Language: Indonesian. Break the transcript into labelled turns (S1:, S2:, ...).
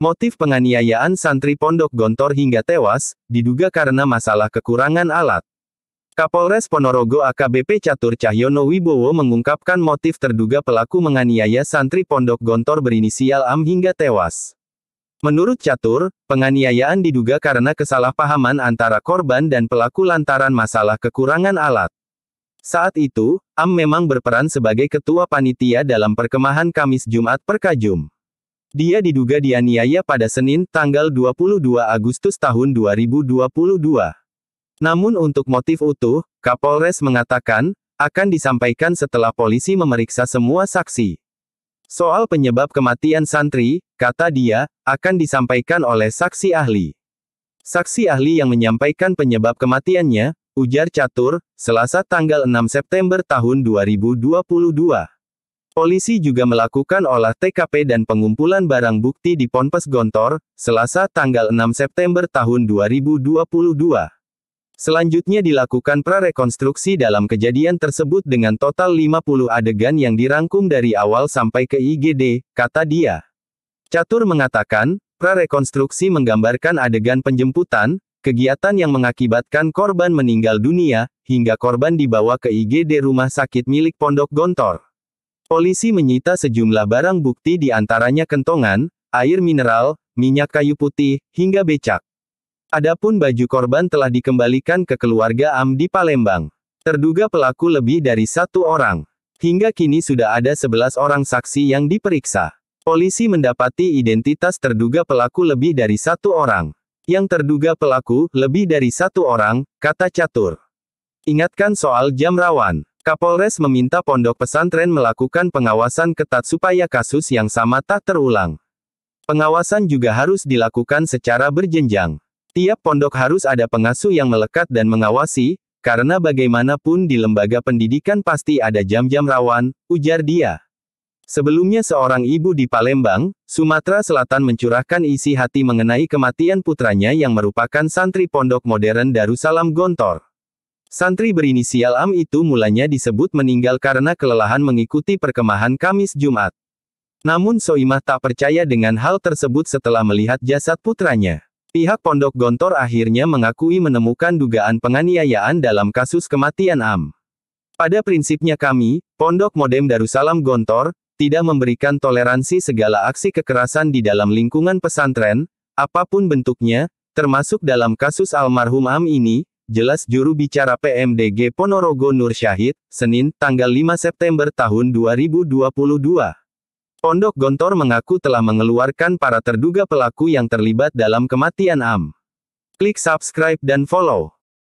S1: Motif penganiayaan santri Pondok Gontor hingga tewas, diduga karena masalah kekurangan alat. Kapolres Ponorogo AKBP Catur Cahyono Wibowo mengungkapkan motif terduga pelaku menganiaya santri Pondok Gontor berinisial AM hingga tewas. Menurut Catur, penganiayaan diduga karena kesalahpahaman antara korban dan pelaku lantaran masalah kekurangan alat. Saat itu, AM memang berperan sebagai ketua panitia dalam perkemahan Kamis Jumat Perkajum. Dia diduga dianiaya pada Senin, tanggal 22 Agustus tahun 2022. Namun untuk motif utuh, Kapolres mengatakan, akan disampaikan setelah polisi memeriksa semua saksi. Soal penyebab kematian santri, kata dia, akan disampaikan oleh saksi ahli. Saksi ahli yang menyampaikan penyebab kematiannya, ujar Catur, Selasa tanggal 6 September tahun 2022. Polisi juga melakukan olah TKP dan pengumpulan barang bukti di Ponpes Gontor, Selasa tanggal 6 September tahun 2022. Selanjutnya dilakukan prarekonstruksi dalam kejadian tersebut dengan total 50 adegan yang dirangkum dari awal sampai ke IGD, kata dia. Catur mengatakan, prarekonstruksi menggambarkan adegan penjemputan, kegiatan yang mengakibatkan korban meninggal dunia, hingga korban dibawa ke IGD rumah sakit milik Pondok Gontor. Polisi menyita sejumlah barang bukti di antaranya kentongan, air mineral, minyak kayu putih, hingga becak. Adapun baju korban telah dikembalikan ke keluarga AM di Palembang. Terduga pelaku lebih dari satu orang. Hingga kini sudah ada 11 orang saksi yang diperiksa. Polisi mendapati identitas terduga pelaku lebih dari satu orang. Yang terduga pelaku, lebih dari satu orang, kata Catur. Ingatkan soal jam rawan. Kapolres meminta pondok pesantren melakukan pengawasan ketat supaya kasus yang sama tak terulang. Pengawasan juga harus dilakukan secara berjenjang. Tiap pondok harus ada pengasuh yang melekat dan mengawasi, karena bagaimanapun di lembaga pendidikan pasti ada jam-jam rawan, ujar dia. Sebelumnya seorang ibu di Palembang, Sumatera Selatan mencurahkan isi hati mengenai kematian putranya yang merupakan santri pondok modern Darussalam Gontor. Santri berinisial AM itu mulanya disebut meninggal karena kelelahan mengikuti perkemahan Kamis Jumat. Namun Soimah tak percaya dengan hal tersebut setelah melihat jasad putranya. Pihak Pondok Gontor akhirnya mengakui menemukan dugaan penganiayaan dalam kasus kematian AM. Pada prinsipnya kami, Pondok Modem Darussalam Gontor, tidak memberikan toleransi segala aksi kekerasan di dalam lingkungan pesantren, apapun bentuknya, termasuk dalam kasus almarhum AM ini, jelas juru bicara PMDG Ponorogo Nur Syahid, Senin, tanggal 5 September tahun 2022. Pondok Gontor mengaku telah mengeluarkan para terduga pelaku yang terlibat dalam kematian AM. Klik subscribe dan follow.